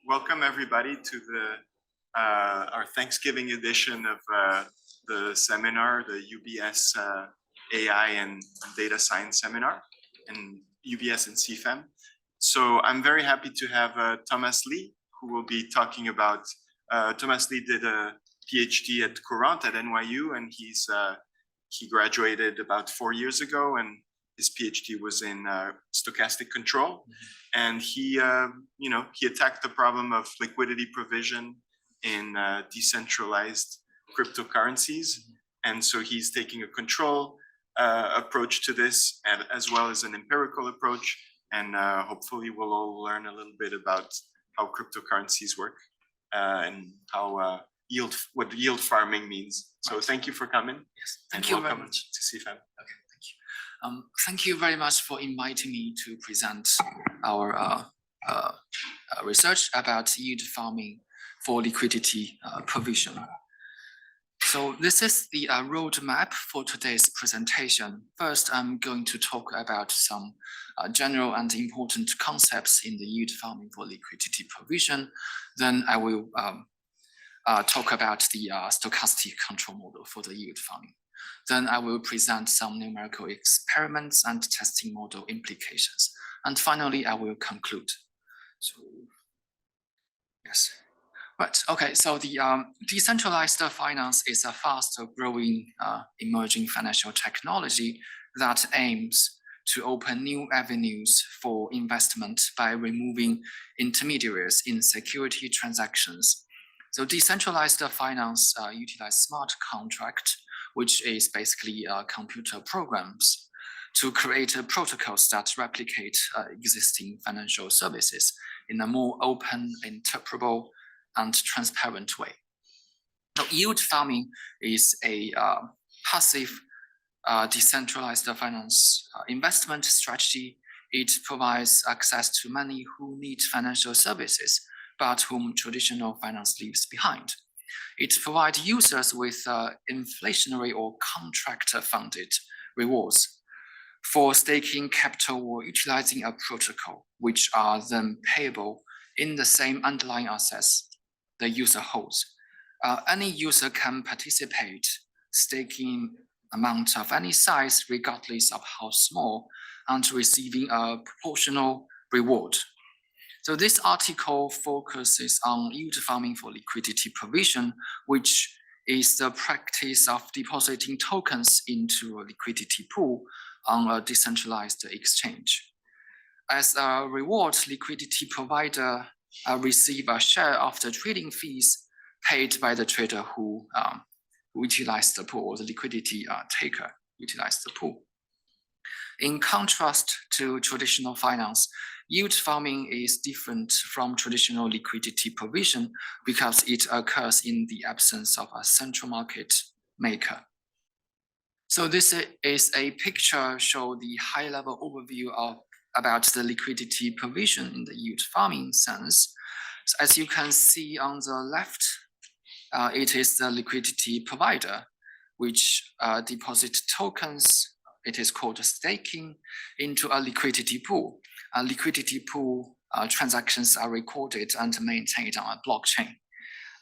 Welcome everybody to our Thanksgiving edition of the seminar, the UBS AI and Data Science Seminar, and UBS and CFEM. So I'm very happy to have Thomas Lee, who will be talking about, Thomas Lee did a Ph.D. at Courant at NYU, and he graduated about 4 years ago, and his PhD was in stochastic control, and he attacked the problem of liquidity provision in decentralized cryptocurrencies, and so he's taking a control approach to this, as well as an empirical approach, and hopefully we'll all learn a little bit about how cryptocurrencies work and how what yield farming means. So thank you for coming. Yes, thank you very much to CFEM. Okay. Thank you very much for inviting me to present our research about yield farming for liquidity provision. So this is the roadmap for today's presentation. First, I'm going to talk about some general and important concepts in the yield farming for liquidity provision. Then I will talk about the stochastic control model for the yield farming. Then I will present some numerical experiments and testing model implications. And finally, I will conclude. So, yes. Right, okay, so the decentralized finance is a fast growing emerging financial technology that aims to open new avenues for investment by removing intermediaries in security transactions. So decentralized finance utilizes smart contract, which is basically computer programs, to create protocols that replicate existing financial services in a more open, interpretable, and transparent way. Now, yield farming is a passive decentralized finance investment strategy. It provides access to many who need financial services, but whom traditional finance leaves behind. It provides users with inflationary or contract-funded rewards for staking capital or utilizing a protocol, which are then payable in the same underlying assets the user holds. Any user can participate staking amount of any size, regardless of how small, and receiving a proportional reward. So this article focuses on yield farming for liquidity provision, which is the practice of depositing tokens into a liquidity pool on a decentralized exchange. As a reward, liquidity provider receive a share of the trading fees paid by the trader who utilized the pool, or the liquidity taker utilized the pool. In contrast to traditional finance, yield farming is different from traditional liquidity provision because it occurs in the absence of a central market maker. So this is a picture showing the high-level overview about the liquidity provision in the yield farming sense. So as you can see on the left, it is the liquidity provider, which deposits tokens. It is called staking into a liquidity pool. A liquidity pool transactions are recorded and maintained on a blockchain.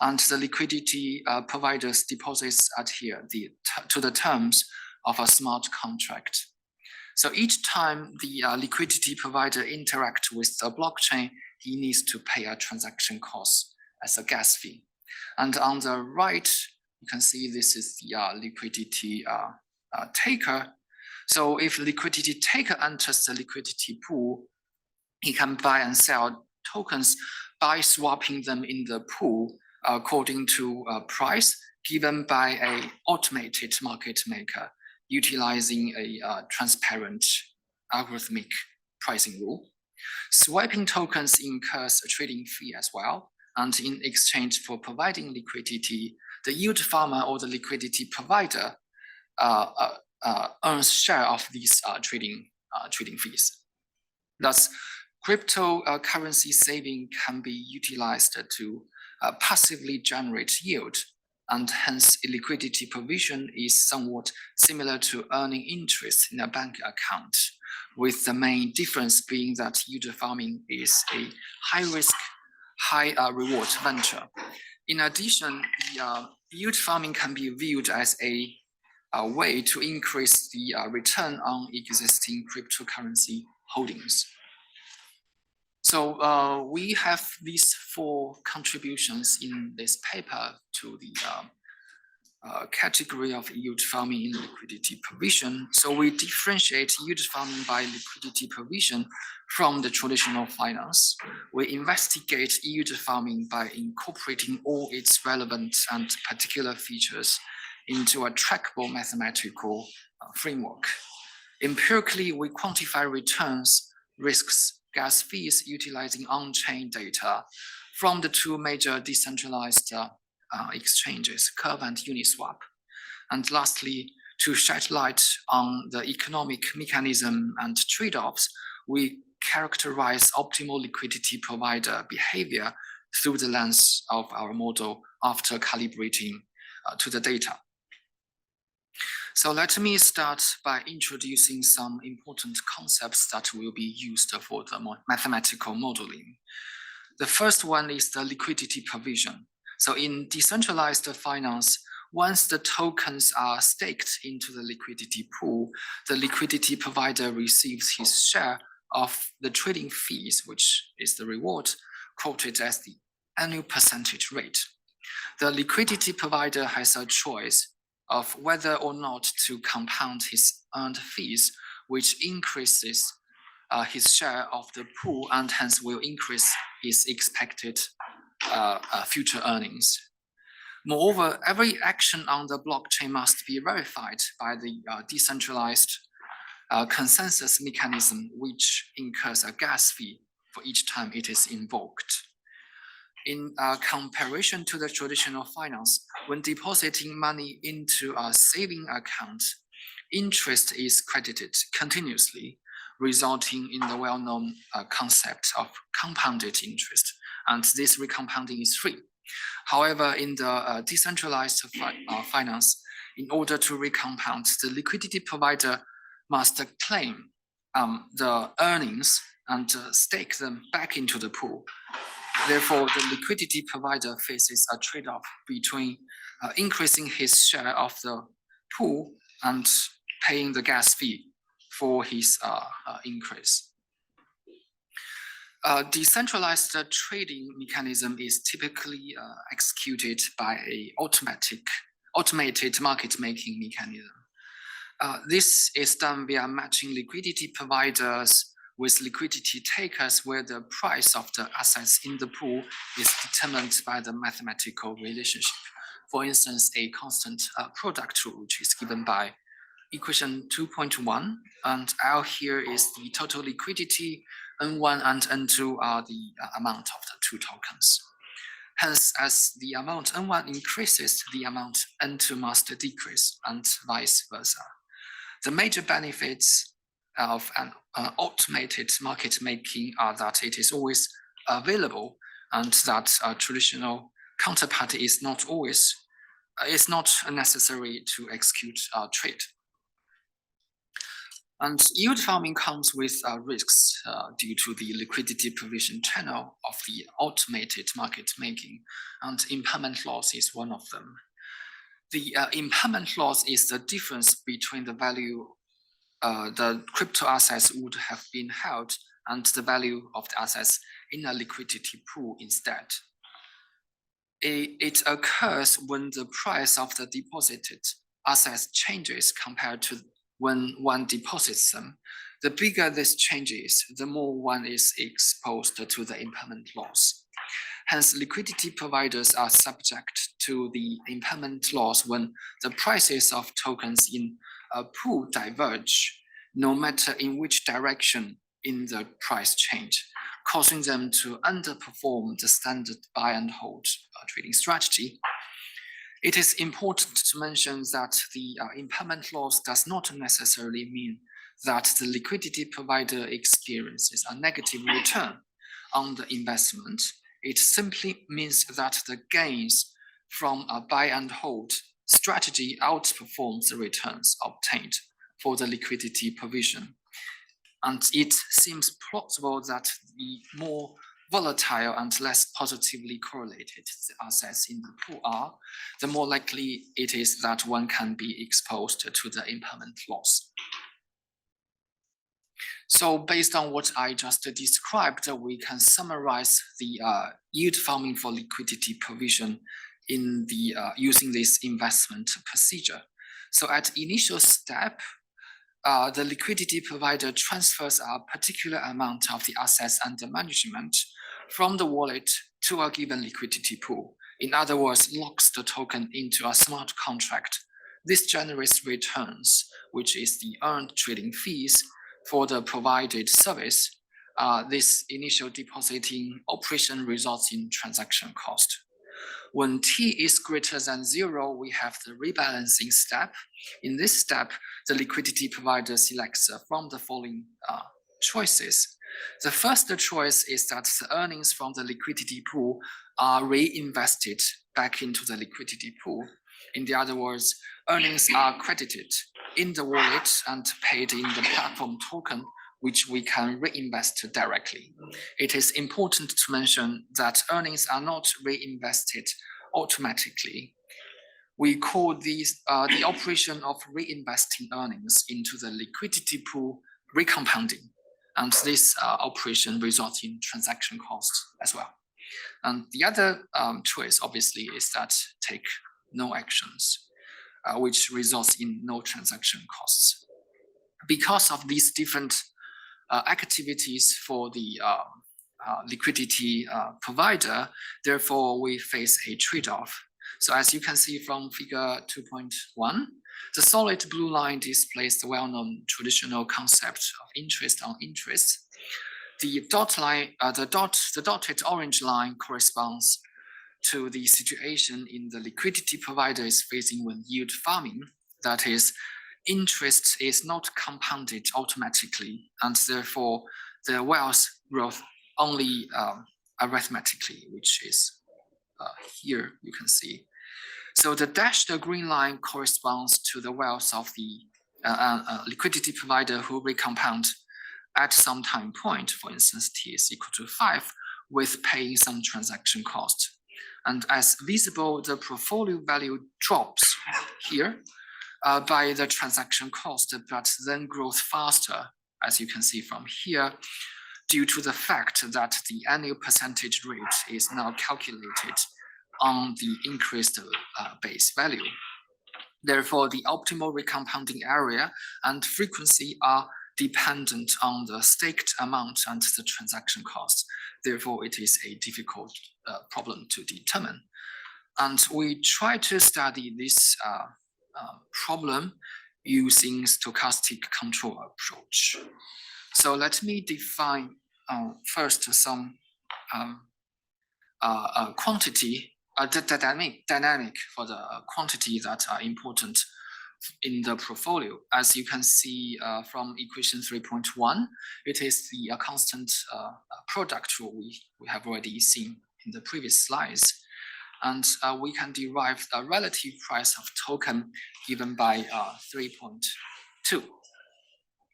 And the liquidity providers deposits adhere to the terms of a smart contract. So each time the liquidity provider interacts with the blockchain, he needs to pay a transaction cost as a gas fee. And on the right, you can see this is the liquidity taker. So if liquidity taker enters the liquidity pool, he can buy and sell tokens by swapping them in the pool according to a price given by an automated market maker utilizing a transparent algorithmic pricing rule. Swiping tokens incurs a trading fee as well. And in exchange for providing liquidity, the yield farmer or the liquidity provider earns share of these trading fees. Thus, cryptocurrency saving can be utilized to passively generate yield, and hence liquidity provision is somewhat similar to earning interest in a bank account, with the main difference being that yield farming is a high-risk high reward venture. In addition, the yield farming can be viewed as a way to increase the return on existing cryptocurrency holdings. So we have these 4 contributions in this paper to the category of yield farming in liquidity provision. So we differentiate yield farming by liquidity provision from the traditional finance. We investigate yield farming by incorporating all its relevant and particular features into a trackable mathematical framework. Empirically, we quantify returns, risks, gas fees utilizing on-chain data from the 2 major decentralized exchanges, Curve and Uniswap. And lastly, to shed light on the economic mechanism and trade-offs, we characterize optimal liquidity provider behavior through the lens of our model after calibrating to the data. So let me start by introducing some important concepts that will be used for the mathematical modeling. The first one is the liquidity provision. So in decentralized finance, once the tokens are staked into the liquidity pool, the liquidity provider receives his share of the trading fees, which is the reward, quoted as the annual percentage rate. The liquidity provider has a choice of whether or not to compound his earned fees, which increases his share of the pool and hence will increase his expected future earnings. Moreover, every action on the blockchain must be verified by the decentralized consensus mechanism, which incurs a gas fee for each time it is invoked. In comparison to the traditional finance, when depositing money into a saving account, interest is credited continuously, resulting in the well-known concept of compounded interest, and this recompounding is free. However, in the decentralized finance, in order to recompound, the liquidity provider must claim the earnings and stake them back into the pool. Therefore, the liquidity provider faces a trade-off between increasing his share of the pool and paying the gas fee for his increase. Decentralized trading mechanism is typically executed by an automated market-making mechanism. This is done via matching liquidity providers with liquidity takers, where the price of the assets in the pool is determined by the mathematical relationship. For instance, a constant product rule, which is given by equation 2.1, and L here is the total liquidity, N1 and N2 are the amount of the 2 tokens. Hence, as the amount N1 increases, the amount N2 must decrease, and vice versa. The major benefits of an automated market making are that it is always available, and that a traditional counterparty is not necessary to execute a trade. And yield farming comes with risks due to the liquidity provision channel of the automated market making, and impairment loss is one of them. The impairment loss is the difference between the value the crypto assets would have been held and the value of the assets in a liquidity pool instead. It occurs when the price of the deposited assets changes compared to when one deposits them. The bigger this changes, the more one is exposed to the impairment loss. Hence, liquidity providers are subject to the impairment loss when the prices of tokens in a pool diverge, no matter in which direction in the price change, causing them to underperform the standard buy and hold trading strategy. It is important to mention that the impairment loss does not necessarily mean that the liquidity provider experiences a negative return on the investment. It simply means that the gains from a buy and hold strategy outperforms the returns obtained for the liquidity provision. And it seems plausible that the more volatile and less positively correlated the assets in the pool are, the more likely it is that one can be exposed to the impermanent loss. So based on what I just described, we can summarize the yield farming for liquidity provision in the using this investment procedure. So at initial step, the liquidity provider transfers a particular amount of the assets under management from the wallet to a given liquidity pool. In other words, locks the token into a smart contract. This generates returns, which is the earned trading fees for the provided service. This initial depositing operation results in transaction cost. When t is greater than 0, we have the rebalancing step. In this step, the liquidity provider selects from the following choices. The first choice is that the earnings from the liquidity pool are reinvested back into the liquidity pool. In other words, earnings are credited in the wallet and paid in the platform token, which we can reinvest directly. It is important to mention that earnings are not reinvested automatically. We call these the operation of reinvesting earnings into the liquidity pool recompounding. And this operation results in transaction costs as well. And the other choice, obviously, is that take no actions, which results in no transaction costs. Because of these different activities for the liquidity provider, therefore we face a trade-off. So as you can see from figure 2.1, the solid blue line displays the well-known traditional concept of interest on interest. The dot line, the dotted orange line corresponds to the situation in the liquidity provider is facing when yield farming. That is, interest is not compounded automatically, and therefore the wealth growth only arithmetically, which is here you can see. So the dashed green line corresponds to the wealth of the liquidity provider who recompound at some time point, for instance, t is equal to 5, with paying some transaction cost. And as visible, the portfolio value drops here by the transaction cost, but then grows faster, as you can see from here, due to the fact that the annual percentage rate is now calculated on the increased base value. Therefore, the optimal recompounding area and frequency are dependent on the staked amount and the transaction cost. Therefore, it is a difficult problem to determine. And we try to study this problem using stochastic control approach. So let me define first some quantity, the dynamic for the quantity that are important in the portfolio. As you can see from equation 3.1, it is the constant product rule we have already seen in the previous slides. And we can derive the relative price of token given by 3.2.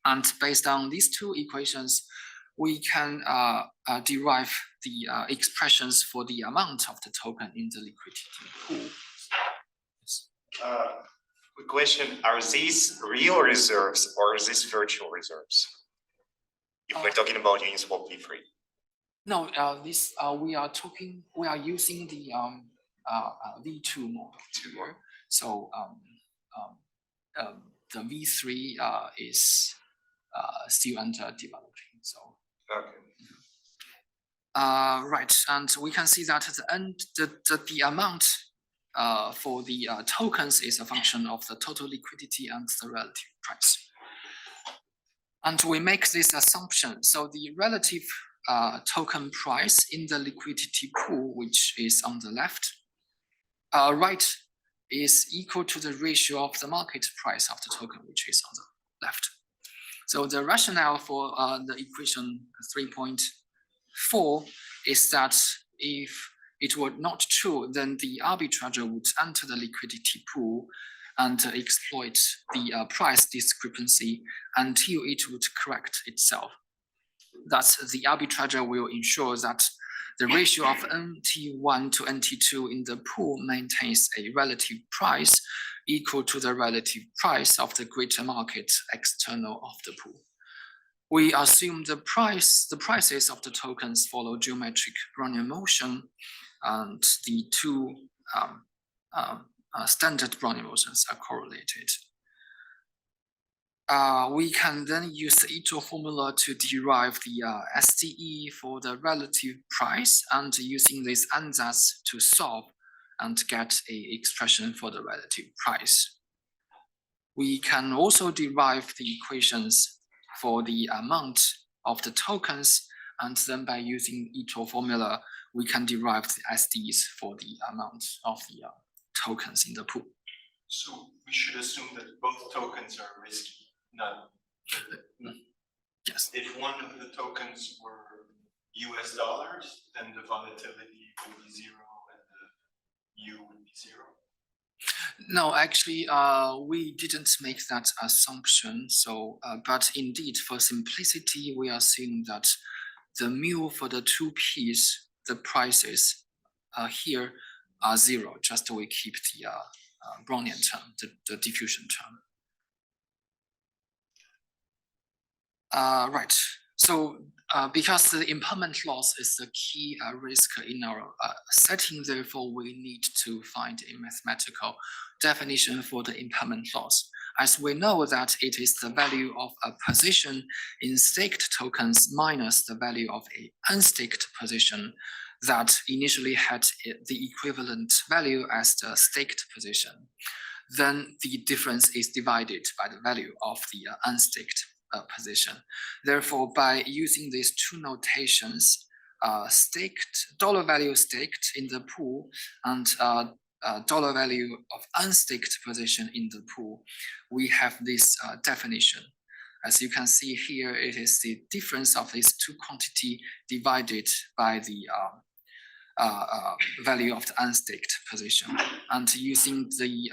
And based on these two equations, we can derive the expressions for the amount of the token in the liquidity pool. Yes. Quick question, are these real reserves or is this virtual reserves? If we're talking about Uniswap V3. No, this we are using the V2 model here. So the V3 is still under developing. So okay. Right, and we can see that the amount for the tokens is a function of the total liquidity and the relative price. And we make this assumption. So the relative token price in the liquidity pool, which is on the left, right, is equal to the ratio of the market price of the token, which is on the left. So the rationale for the equation 3.4 is that if it were not true, then the arbitrager would enter the liquidity pool and exploit the price discrepancy until it would correct itself. Thus, the arbitrager will ensure that the ratio of NT1 to NT2 in the pool maintains a relative price equal to the relative price of the greater market external of the pool. We assume the prices of the tokens follow geometric Brownian motion, and the two standard Brownian motions are correlated. We can then use the Ito formula to derive the SDE for the relative price, and using this ansatz to solve and get a expression for the relative price. We can also derive the equations for the amount of the tokens, and then by using Ito formula, we can derive the SDs for the amount of the tokens in the pool. So we should assume that both tokens are risky. Not. Yes. If one of the tokens were US dollars, then the volatility would be zero and the U would be zero. No, actually, we didn't make that assumption. So, but indeed, for simplicity, we assume that the mu for the two P's, the prices here are zero. Just we keep the Brownian term, the diffusion term. Right. So because the impermanent loss is the key risk in our setting, therefore we need to find a mathematical definition for the impermanent loss. As we know that it is the value of a position in staked tokens minus the value of a unstaked position that initially had the equivalent value as the staked position. Then the difference is divided by the value of the unstaked position. Therefore, by using these two notations, dollar value staked in the pool and dollar value of unstaked position in the pool, we have this definition. As you can see here, it is the difference of these two quantity divided by the value of the unstaked position. And using the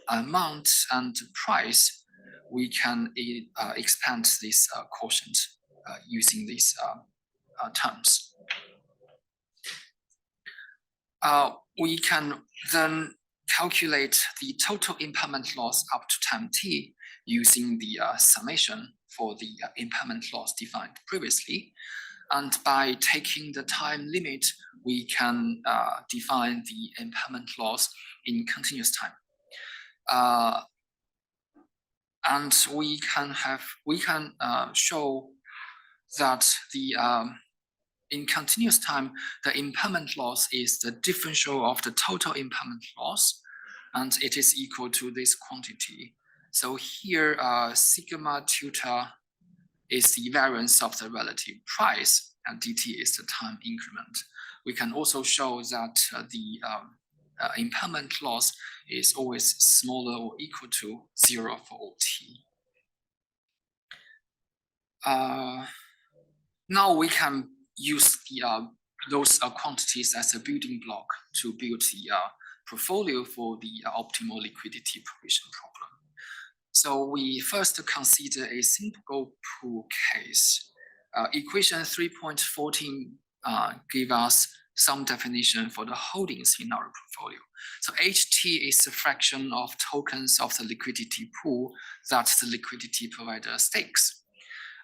amount and price, we can expand this quotient using these terms. We can then calculate the total impermanent loss up to time t using the summation for the impermanent loss defined previously. And by taking the time limit, we can define the impermanent loss in continuous time. And we can show that the in continuous time, the impermanent loss is the differential of the total impermanent loss, and it is equal to this quantity. So here, sigma tutor is the variance of the relative price, and dt is the time increment. We can also show that the impermanent loss is always smaller or equal to 0 for all t. Now we can use those quantities as a building block to build the portfolio for the optimal liquidity provision problem. So we first consider a simple pool case. Equation 3.14 give us some definition for the holdings in our portfolio. So HT is the fraction of tokens of the liquidity pool that the liquidity provider stakes.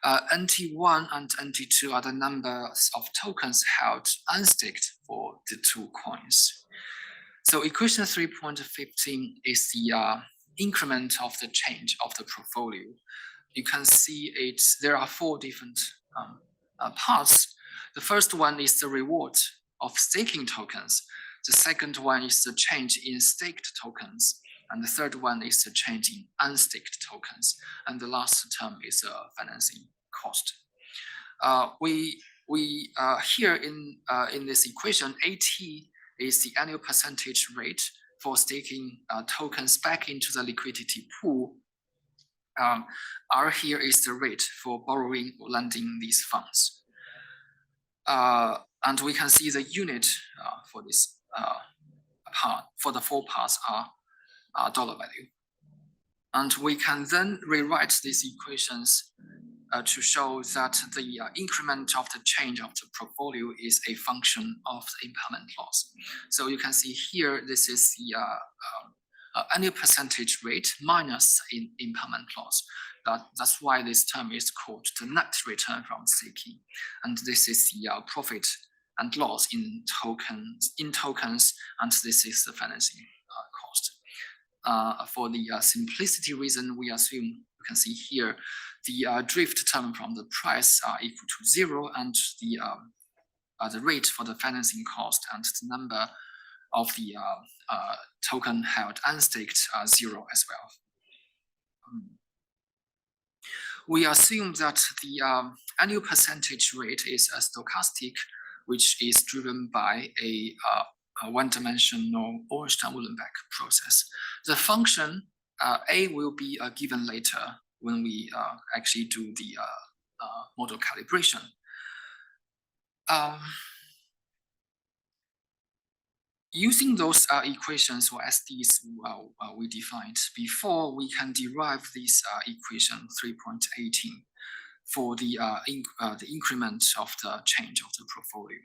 NT1 and NT2 are the numbers of tokens held unstaked for the two coins. So equation 3.15 is the increment of the change of the portfolio. You can see there are 4 different parts. The first one is the reward of staking tokens. The second one is the change in staked tokens. And the third one is the change in unstaked tokens. And the last term is financing cost. Here in this equation, AT is the annual percentage rate for staking tokens back into the liquidity pool. R here is the rate for borrowing or lending these funds. And we can see the unit for this part, for the 4 parts are dollar value. And we can then rewrite these equations to show that the increment of the change of the portfolio is a function of the impermanent loss. So you can see here, this is the annual percentage rate minus impermanent loss. That's why this term is called the net return from staking. And this is the profit and loss in tokens, and this is the financing cost. For the simplicity reason, we assume, you can see here, the drift term from the price are equal to 0, and the rate for the financing cost and the number of the token held unstaked are 0 as well. We assume that the annual percentage rate is a stochastic, which is driven by a one-dimensional Ornstein-Uhlenbeck process. The function A will be given later when we actually do the model calibration. Using those equations or SDs we defined before, we can derive this equation 3.18 for the increment of the change of the portfolio.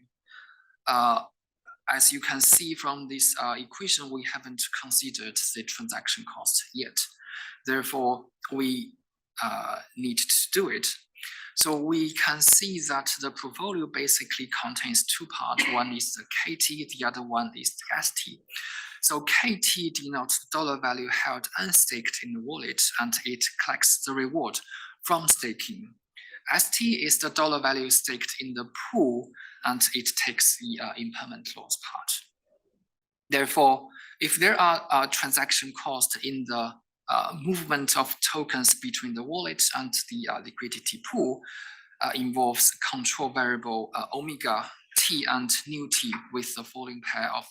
As you can see from this equation, we haven't considered the transaction cost yet. Therefore, we need to do it. So we can see that the portfolio basically contains two parts. One is the KT, the other one is the ST. So KT denotes the dollar value held unstaked in the wallet, and it collects the reward from staking. ST is the dollar value staked in the pool, and it takes the impermanent loss part. Therefore, if there are transaction costs in the movement of tokens between the wallet and the liquidity pool, involves control variable omega t and nu t with the following pair of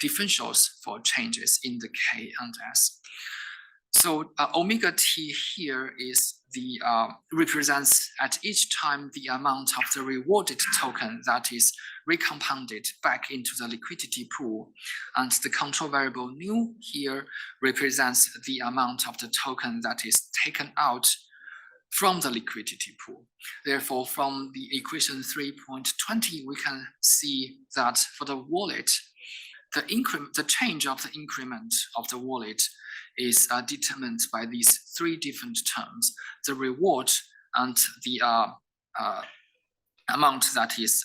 differentials for changes in the k and s. So omega t here is the represents at each time the amount of the rewarded token that is recompounded back into the liquidity pool, and the control variable nu here represents the amount of the token that is taken out from the liquidity pool. Therefore, from the equation 3.20, we can see that for the wallet, the change of the increment of the wallet is determined by these three different terms: the reward and the amount that is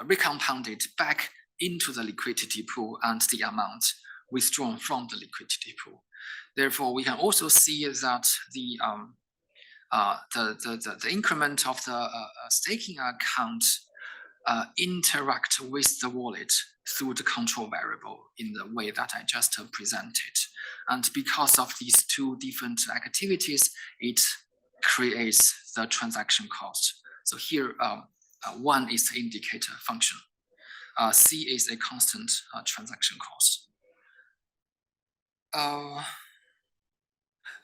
recompounded back into the liquidity pool, and the amount withdrawn from the liquidity pool. Therefore, we can also see that the increment of the staking account interact with the wallet through the control variable in the way that I just presented. And because of these two different activities, it creates the transaction cost. So here, 1 is the indicator function. C is a constant transaction cost.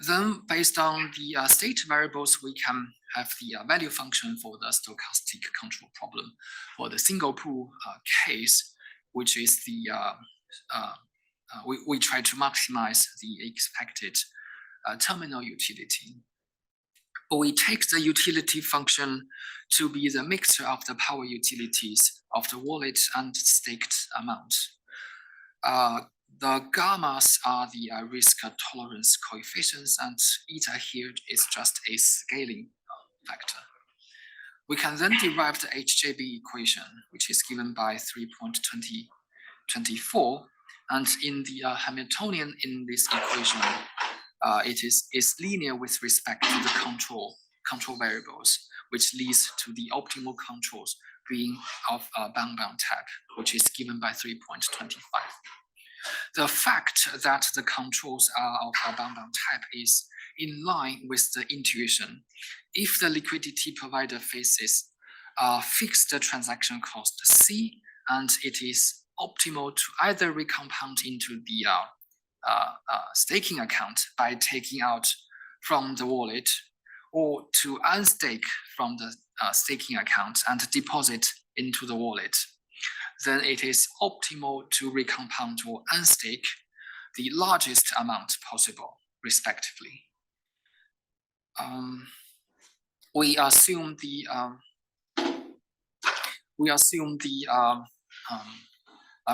Then based on the state variables, we can have the value function for the stochastic control problem for the single pool case, which is the, we try to maximize the expected terminal utility. We take the utility function to be the mixture of the power utilities of the wallet and staked amount. The gammas are the risk tolerance coefficients, and eta here is just a scaling factor. We can then derive the HJB equation, which is given by 3.24. And in the Hamiltonian in this equation, it is linear with respect to the control variables, which leads to the optimal controls being of a bound type, which is given by 3.25. The fact that the controls are of a bound type is in line with the intuition. If the liquidity provider faces a fixed transaction cost C, and it is optimal to either recompound into the staking account by taking out from the wallet, or to unstake from the staking account and deposit into the wallet, then it is optimal to recompound or unstake the largest amount possible, respectively. we assume the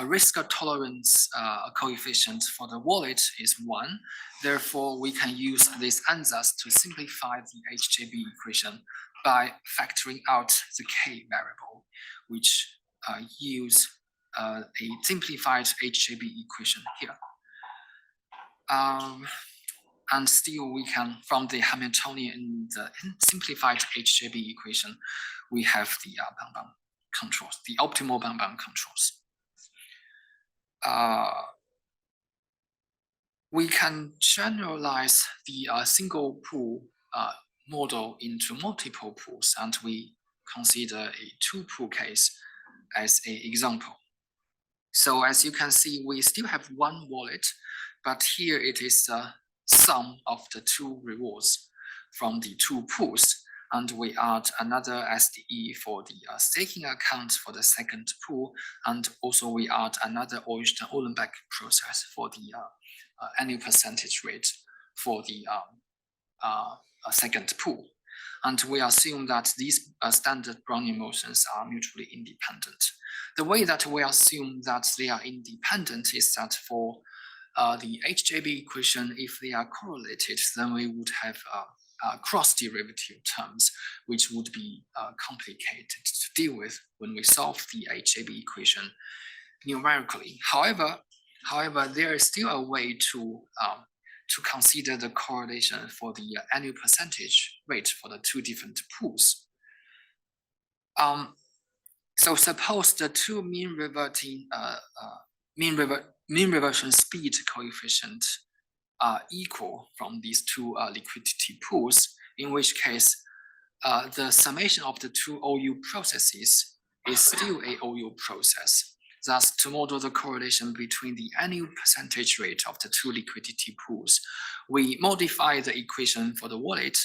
risk tolerance coefficient for the wallet is 1. Therefore, we can use this ansatz to simplify the HJB equation by factoring out the k variable, which yields a simplified HJB equation here. And still we can, from the Hamiltonian, the simplified HJB equation, we have the bound controls, the optimal bound controls. We can generalize the single pool model into multiple pools, and we consider a 2-pool case as an example. So as you can see, we still have one wallet, but here it is the sum of the 2 rewards from the 2 pools, and we add another SDE for the staking account for the second pool, and also we add another Uhlenbeck process for the annual percentage rate for the second pool. And we assume that these standard Brownian motions are mutually independent. The way that we assume that they are independent is that for the HJB equation, if they are correlated, then we would have cross derivative terms, which would be complicated to deal with when we solve the HJB equation numerically. However, there is still a way to consider the correlation for the annual percentage rate for the 2 different pools. So suppose the 2 mean reversion speed coefficient are equal from these 2 liquidity pools, in which case the summation of the 2 OU processes is still a OU process. Thus, to model the correlation between the annual percentage rate of the 2 liquidity pools, we modify the equation for the wallet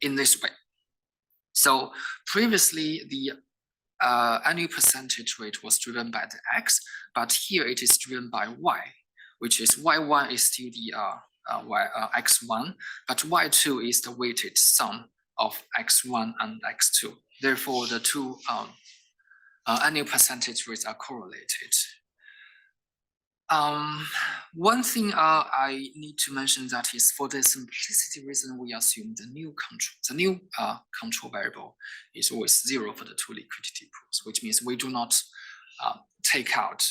in this way. So previously, the annual percentage rate was driven by the X, but here it is driven by Y, which is Y1 is still the X1, but Y2 is the weighted sum of X1 and X2. Therefore, the 2 annual percentage rates are correlated. One thing I need to mention that is for the simplicity reason, we assume the new control variable is always 0 for the 2 liquidity pools, which means we do not take out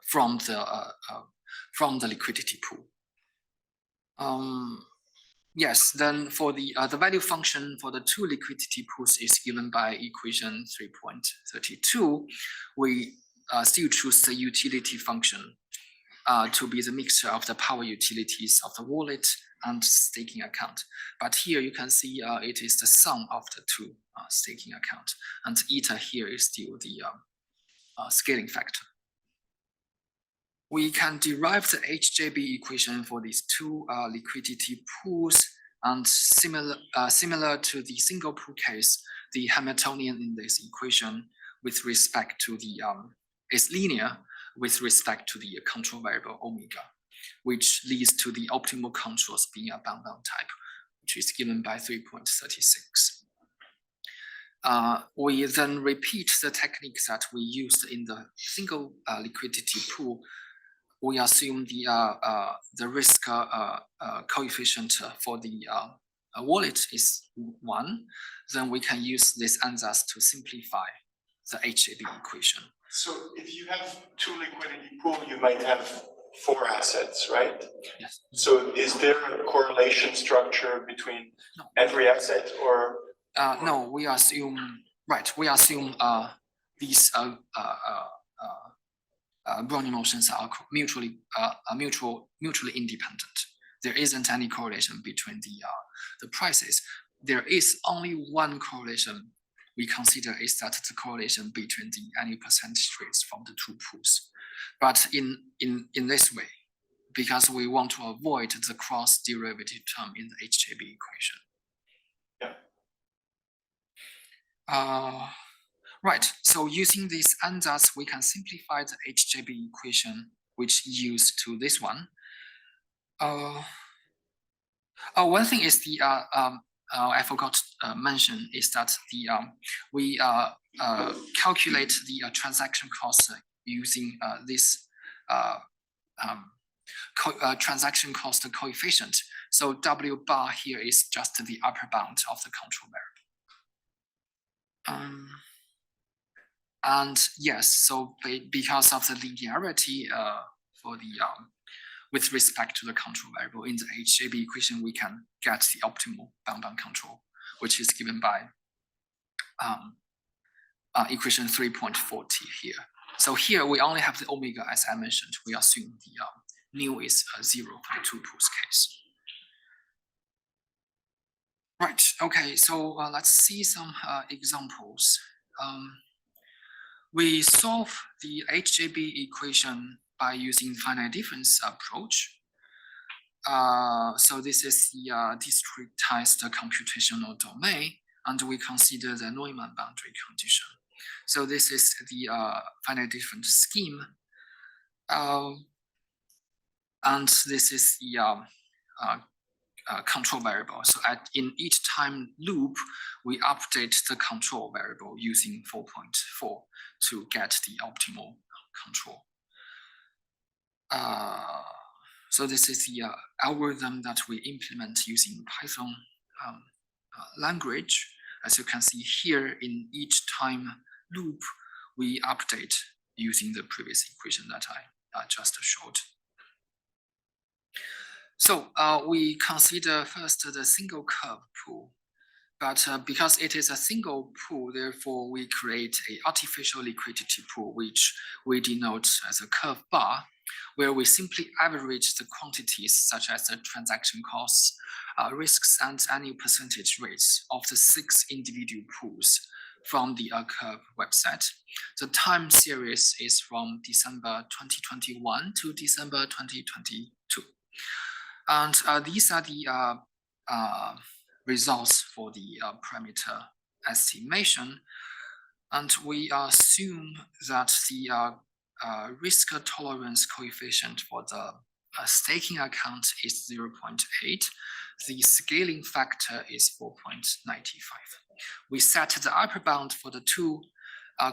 from the liquidity pool. Yes, then for the value function for the 2 liquidity pools is given by equation 3.32. We still choose the utility function to be the mixture of the power utilities of the wallet and staking account. But here you can see it is the sum of the 2 staking account, and eta here is still the scaling factor. We can derive the HJB equation for these 2 liquidity pools, and similar to the single pool case, the Hamiltonian in this equation with respect to the is linear with respect to the control variable omega, which leads to the optimal controls being a bound type, which is given by 3.36. We then repeat the techniques that we used in the single liquidity pool. We assume the risk coefficient for the wallet is 1. Then we can use this ansatz to simplify the HJB equation. So if you have 2 liquidity pool, you might have 4 assets, right? Yes. So is there a correlation structure between every asset, or? No, we assume, we assume these Brownian motions are mutually independent. There isn't any correlation between the prices. There is only one correlation we consider is that the correlation between the annual percentage rates from the 2 pools. But in this way, because we want to avoid the cross derivative term in the HJB equation. Yeah. Right, so using this ansatz, we can simplify the HJB equation, which yields to this one. One thing is I forgot to mention is that we calculate the transaction cost using this transaction cost coefficient. So W bar here is just the upper bound of the control variable. And yes, so because of the linearity for the with respect to the control variable in the HJB equation, we can get the optimal bound-bound control, which is given by equation 3.40 here. So here we only have the omega, as I mentioned. We assume the nu is 0 for the two pools case. Right, okay, so let's see some examples. We solve the HJB equation by using finite difference approach. So this is the discretized computational domain, and we consider the Neumann boundary condition. So this is the finite difference scheme. And this is the control variable. So in each time loop, we update the control variable using 4.4 to get the optimal control. So this is the algorithm that we implement using Python language. As you can see here, in each time loop, we update using the previous equation that I just showed. So we consider first the single curve pool, but because it is a single pool, therefore we create an artificial liquidity pool, which we denote as a curve bar, where we simply average the quantities such as the transaction costs, risks, and annual percentage rates of the 6 individual pools from the curve website. The time series is from December 2021 to December 2022. And these are the results for the parameter estimation. And we assume that the risk tolerance coefficient for the staking account is 0.8. The scaling factor is 4.95. We set the upper bound for the two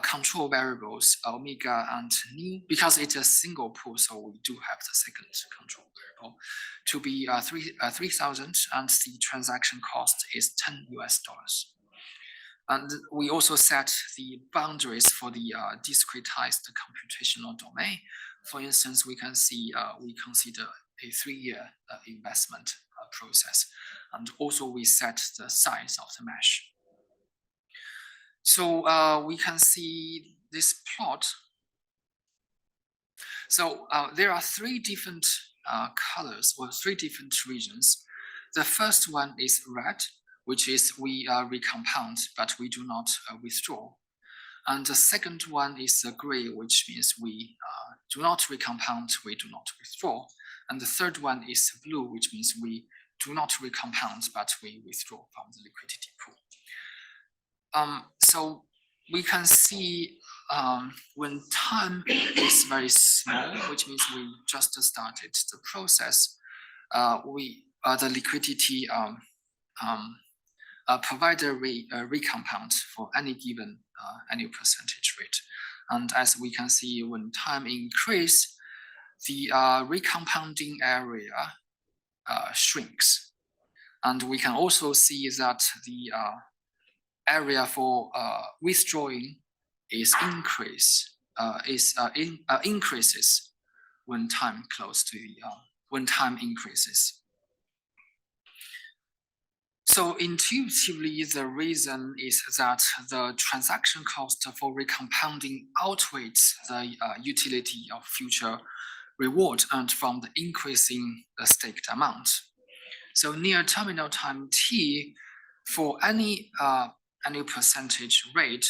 control variables, omega and nu, because it's a single pool, so we do have the second control variable, to be 3,000, and the transaction cost is $10 US. And we also set the boundaries for the discretized computational domain. For instance, we can see we consider a 3-year investment process, and also we set the size of the mesh. So we can see this plot. So there are 3 different colors or 3 different regions. The first one is red, which is we recompound, but we do not withdraw. And the second one is gray, which means we do not recompound, we do not withdraw. And the third one is blue, which means we do not recompound, but we withdraw from the liquidity pool. So we can see when time is very small, which means we just started the process, the liquidity provide a recompound for any given annual percentage rate. And as we can see, when time increase, the recompounding area shrinks. And we can also see that the area for withdrawing is increases when time close to the when time increases. So intuitively, the reason is that the transaction cost for recompounding outweighs the utility of future reward earned from the increasing the staked amount. So near terminal time t, for any annual percentage rate,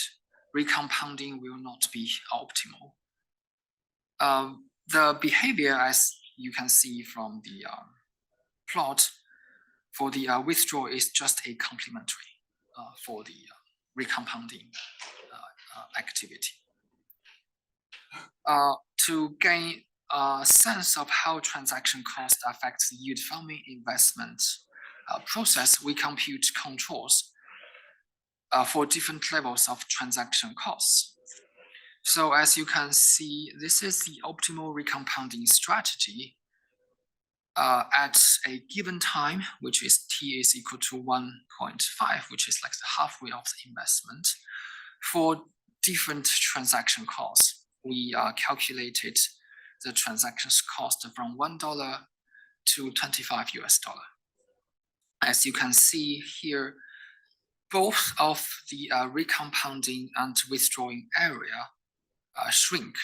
recompounding will not be optimal. The behavior, as you can see from the plot, for the withdrawal is just a complementary for the recompounding activity. To gain a sense of how transaction cost affects yield farming investment, process, we compute controls for different levels of transaction costs. So as you can see, this is the optimal recompounding strategy at a given time, which is t is equal to 1.5, which is like the halfway of the investment. For different transaction costs, we calculated the transactions cost from $1 to $25. As you can see here, both of the recompounding and withdrawing area shrink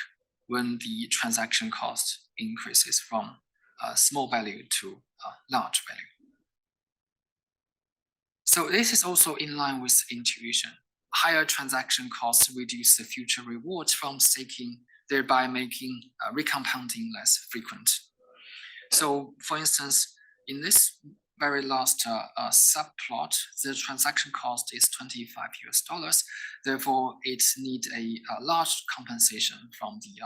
when the transaction cost increases from small value to large value. So this is also in line with intuition. Higher transaction costs reduce the future rewards from staking, thereby making recompounding less frequent. So for instance, in this very last subplot, the transaction cost is $25. Therefore, it needs a large compensation from the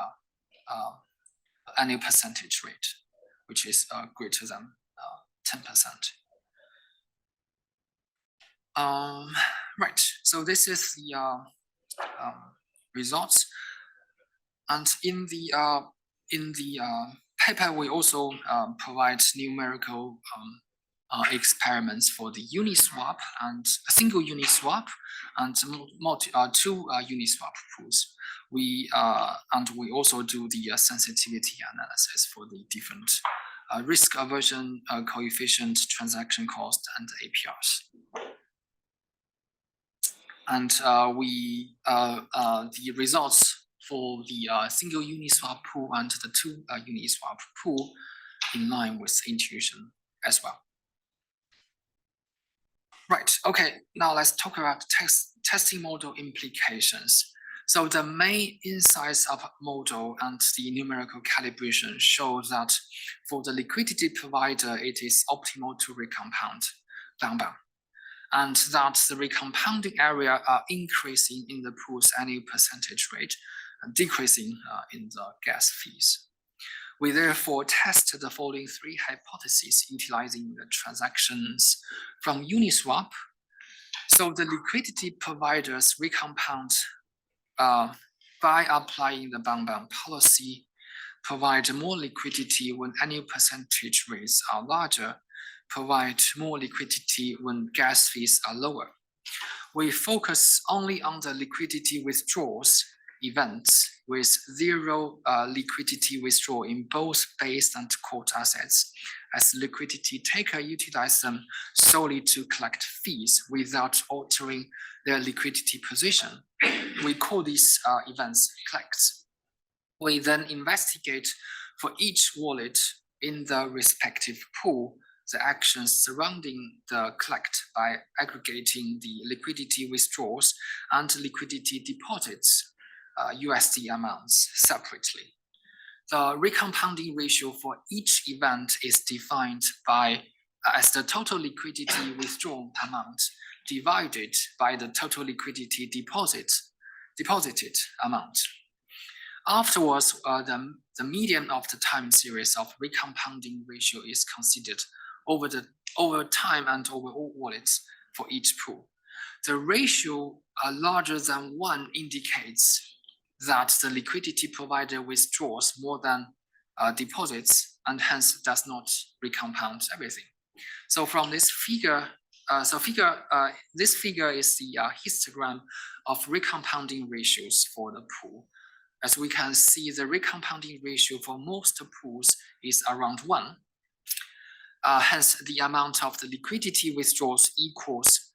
annual percentage rate, which is greater than 10%. Right, so this is the results. And in the paper, we also provide numerical experiments for the Uniswap and a single Uniswap and two Uniswap pools. We also do the sensitivity analysis for the different risk aversion coefficient, transaction cost, and APRs. And the results for the single Uniswap pool and the two Uniswap pool in line with intuition as well. Right, okay, now let's talk about testing model implications. So the main insights of model and the numerical calibration show that for the liquidity provider, it is optimal to recompound bang, and that the recompounding area are increasing in the pool's annual percentage rate and decreasing in the gas fees. We therefore test the following three hypotheses utilizing the transactions from Uniswap. So the liquidity providers recompound by applying the bang policy, provide more liquidity when annual percentage rates are larger, provide more liquidity when gas fees are lower. We focus only on the liquidity withdrawals events with zero liquidity withdrawal in both base and quote assets, as liquidity taker utilize them solely to collect fees without altering their liquidity position. We call these events collects. We then investigate for each wallet in the respective pool the actions surrounding the collect by aggregating the liquidity withdrawals and liquidity deposits USD amounts separately. The recompounding ratio for each event is defined by as the total liquidity withdrawn amount divided by the total liquidity deposited amount. Afterwards, the median of the time series of recompounding ratio is considered over time and over all wallets for each pool. The ratio larger than 1 indicates that the liquidity provider withdraws more than deposits and hence does not recompound everything. So from this figure, this figure is the histogram of recompounding ratios for the pool. As we can see, the recompounding ratio for most pools is around 1. Hence, the amount of the liquidity withdrawals equals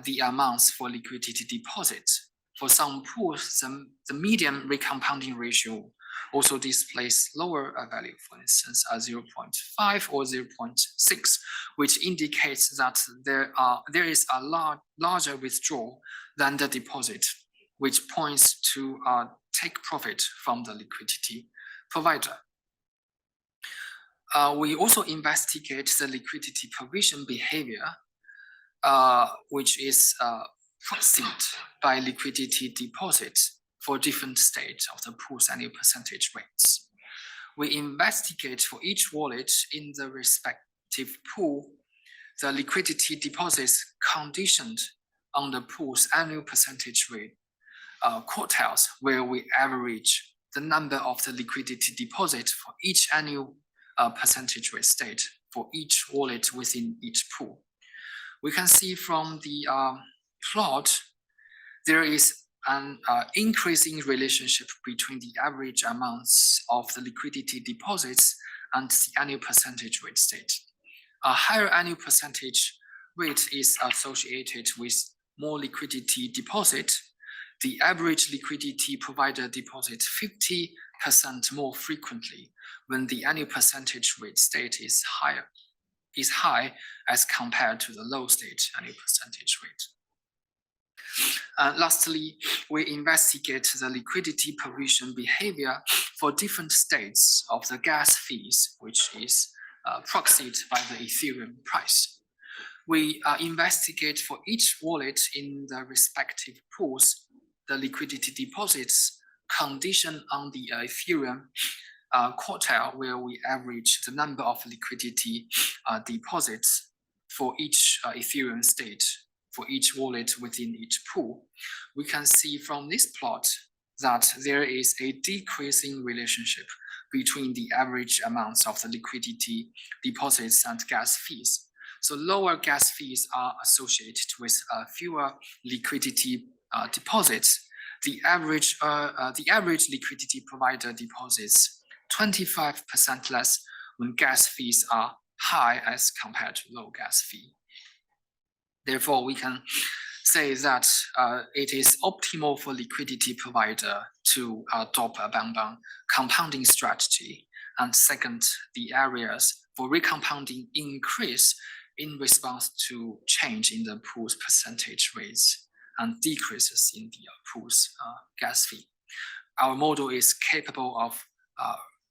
the amounts for liquidity deposits. For some pools, the median recompounding ratio also displays lower value, for instance, 0.5 or 0.6, which indicates that there is a larger withdrawal than the deposit, which points to take profit from the liquidity provider. We also investigate the liquidity provision behavior, which is proxed by liquidity deposits for different states of the pool's annual percentage rates. We investigate for each wallet in the respective pool the liquidity deposits conditioned on the pool's annual percentage rate quartiles, where we average the number of the liquidity deposits for each annual percentage rate state for each wallet within each pool. We can see from the plot, there is an increasing relationship between the average amounts of the liquidity deposits and the annual percentage rate state. A higher annual percentage rate is associated with more liquidity deposit. The average liquidity provider deposits 50% more frequently when the annual percentage rate state is high as compared to the low state annual percentage rate. Lastly, we investigate the liquidity provision behavior for different states of the gas fees, which is proxied by the Ethereum price. We investigate for each wallet in the respective pools the liquidity deposits conditioned on the Ethereum quartile, where we average the number of liquidity deposits for each Ethereum state for each wallet within each pool. We can see from this plot that there is a decreasing relationship between the average amounts of the liquidity deposits and gas fees. So lower gas fees are associated with fewer liquidity deposits. The average liquidity provider deposits 25% less when gas fees are high as compared to low gas fee. Therefore, we can say that it is optimal for liquidity provider to adopt a bang-bang compounding strategy. And second, the areas for recompounding increase in response to change in the pool's percentage rates and decreases in the pool's gas fee. Our model is capable of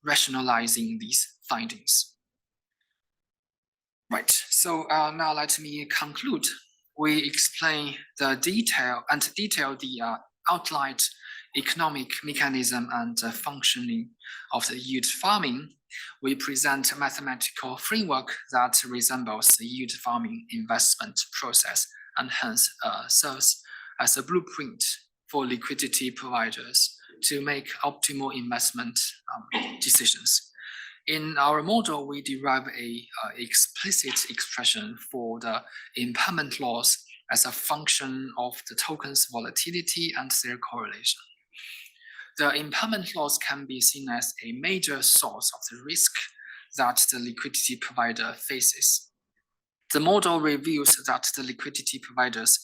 rationalizing these findings. Right, so now let me conclude. We explain the detail the outlined economic mechanism and functioning of the yield farming. We present a mathematical framework that resembles the yield farming investment process and hence serves as a blueprint for liquidity providers to make optimal investment decisions. In our model, we derive a explicit expression for the impermanent laws as a function of the token's volatility and their correlation. The impermanent laws can be seen as a major source of the risk that the liquidity provider faces. The model reveals that the liquidity provider's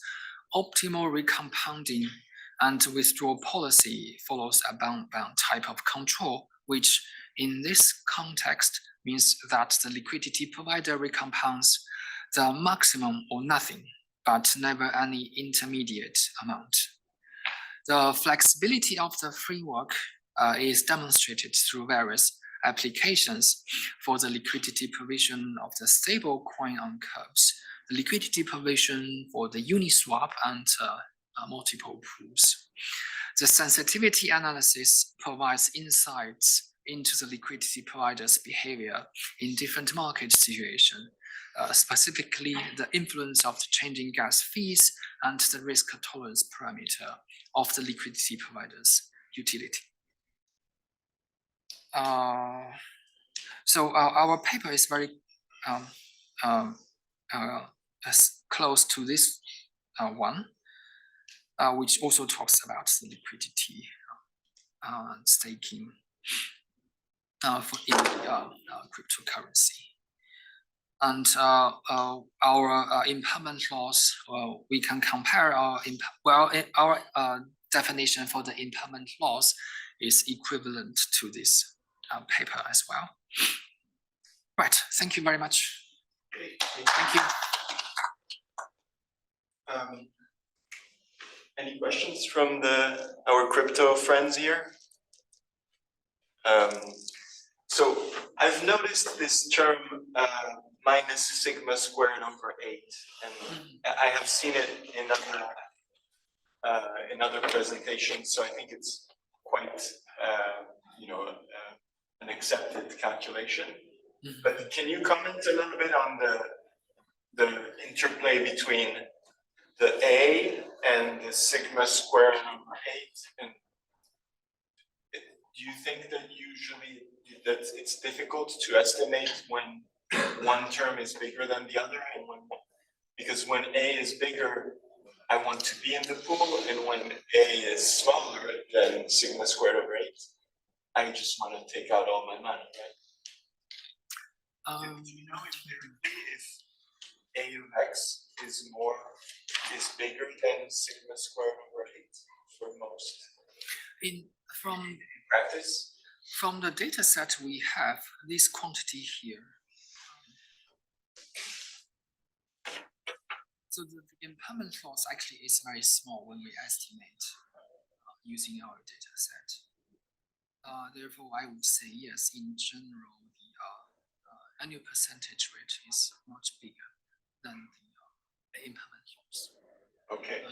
optimal recompounding and withdrawal policy follows a bound type of control, which in this context means that the liquidity provider recompounds the maximum or nothing, but never any intermediate amount. The flexibility of the framework is demonstrated through various applications for the liquidity provision of the stable coin on curves, the liquidity provision for the Uniswap and multiple pools. The sensitivity analysis provides insights into the liquidity provider's behavior in different market situations, specifically the influence of the changing gas fees and the risk tolerance parameter of the liquidity provider's utility. So our paper is very close to this one, which also talks about the liquidity staking for in cryptocurrency. And our impermanent laws, we can compare our definition for the impermanent laws is equivalent to this paper as well. Right, thank you very much. Okay, Thank you. Any questions from our crypto friends here? So I've noticed this term minus sigma squared over 8, and I have seen it in other presentations. So I think it's quite an accepted calculation. But can you comment a little bit on the interplay between the A and the sigma squared over 8? And do you think that usually that it's difficult to estimate when one term is bigger than the other, and because when A is bigger, I want to be in the pool, and when A is smaller than sigma squared over 8, I just want to take out all my money, right? Do you know if A of X is bigger than sigma squared over 8 for most From practice? From the data set we have, this quantity here. So the impermanent loss actually is very small when we estimate using our data set. Therefore, I would say yes, in general, the annual percentage rate is much bigger than the impermanent loss. Okay.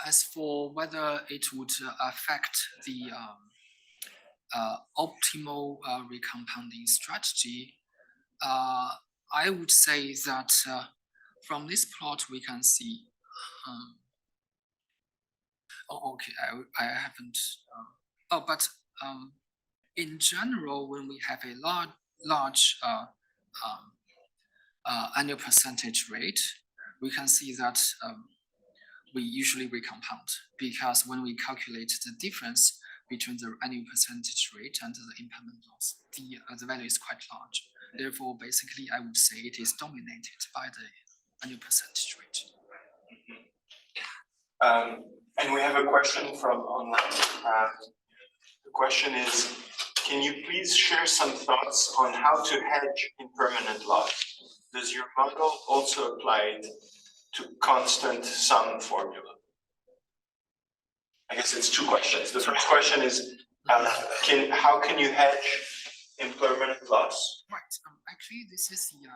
As for whether it would affect the optimal recompounding strategy, I would say that from this plot we can see. Okay, I haven't. But in general, when we have a large annual percentage rate, we can see that we usually recompound, because when we calculate the difference between the annual percentage rate and the impermanent loss, the value is quite large. Therefore, basically, I would say it is dominated by the annual percentage rate. And we have a question from online. The question is, can you please share some thoughts on how to hedge impermanent loss? Does your model also apply to constant sum formula? I guess it's two questions. The first question is, how can you hedge impermanent loss? Right. Actually, this is the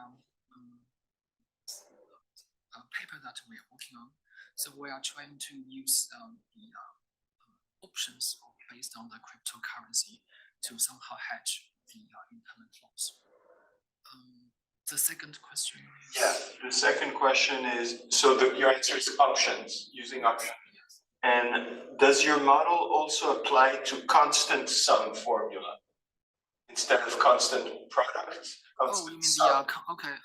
paper that we are working on. So we are trying to use the options based on the cryptocurrency to somehow hedge the impermanent loss. The second question is... Yeah, the second question is, so your answer is options, using options. Yes. And does your model also apply to constant sum formula instead of constant product? Oh, you mean the okay.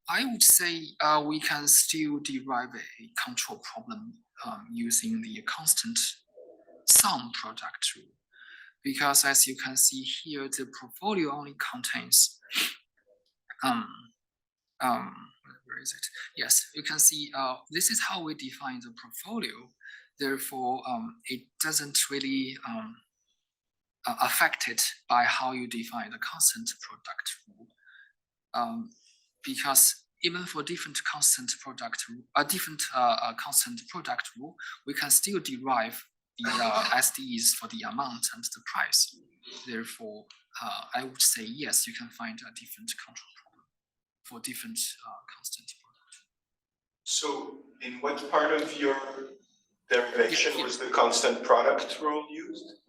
I would say we can still derive a control problem using the constant sum product rule, because as you can see here, the portfolio only contains where is it? Yes, you can see this is how we define the portfolio. Therefore, it doesn't really affected by how you define the constant product rule, because even for different constant product rule, we can still derive the SDEs for the amount and the price. Therefore, I would say yes, you can find a different control problem for different constant product. So, in what part of your derivation was the constant product rule used?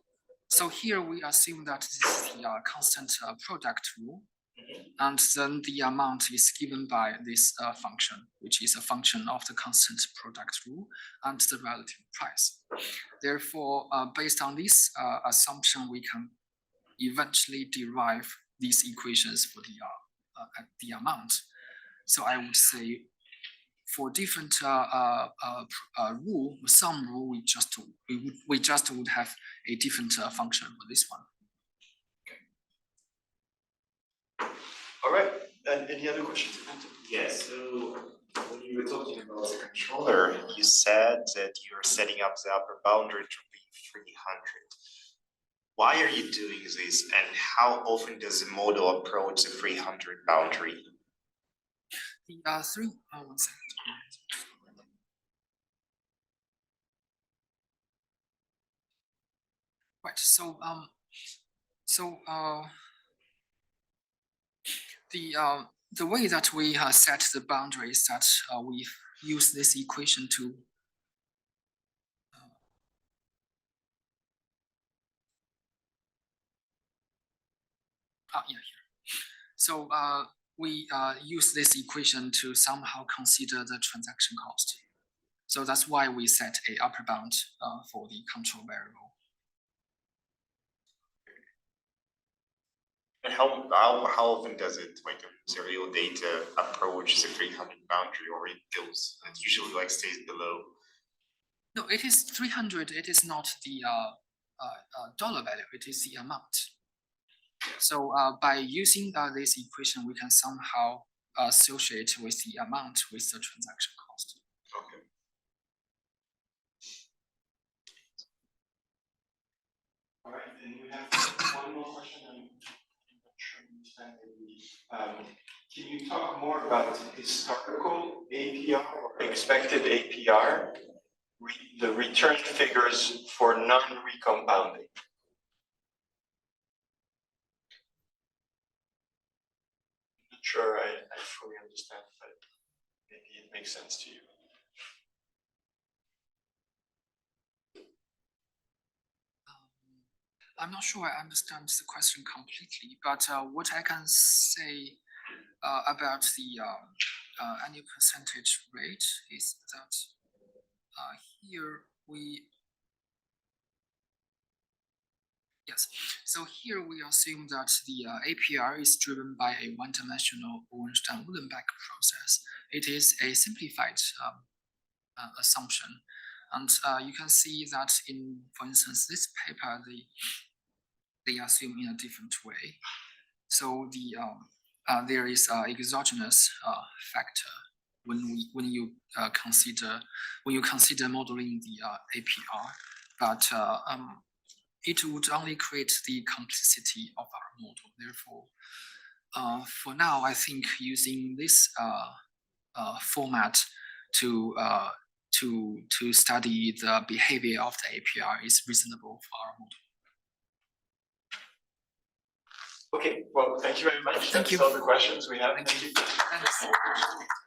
So here we assume that this is the constant product rule, and then the amount is given by this function, which is a function of the constant product rule and the relative price. Therefore, based on this assumption, we can eventually derive these equations for the amount. So I would say for different rule, some rule, we just would have a different function for this one. All right, and any other questions? Yes, so when you were talking about the controller, you said that you're setting up the upper boundary to be 300. Why are you doing this, and how often does the model approach the 300 boundary? The one second. Right, so the way that we set the boundary is that we use this equation to Yeah, here. So we use this equation to somehow consider the transaction cost. So that's why we set a upper bound for the control variable. And how often does it, like a serial data approach the 300 boundary, or it goes, it usually like stays below? No, it is 300. It is not the dollar value. It is the amount. So by using this equation, we can somehow associate with the amount with the transaction cost. Okay. All right, and we have one more question. I'm not sure I understand maybe. Can you talk more about historical APR or expected APR? The return figures for non-recompounding. Not sure I fully understand, but maybe it makes sense to you. I'm not sure I understand the question completely, but what I can say about the annual percentage rate is that here we so here we assume that the APR is driven by a one-dimensional Ornstein-Uhlenbeck process. It is a simplified assumption. And you can see that in, for instance, this paper, they assume in a different way. So there is an exogenous factor when you consider modeling the APR, but it would only create the complexity of our model. Therefore, for now, I think using this format to study the behavior of the APR is reasonable for our model. Okay, well, thank you very much. Thank you. That's all the questions we have. Thank you. Thanks.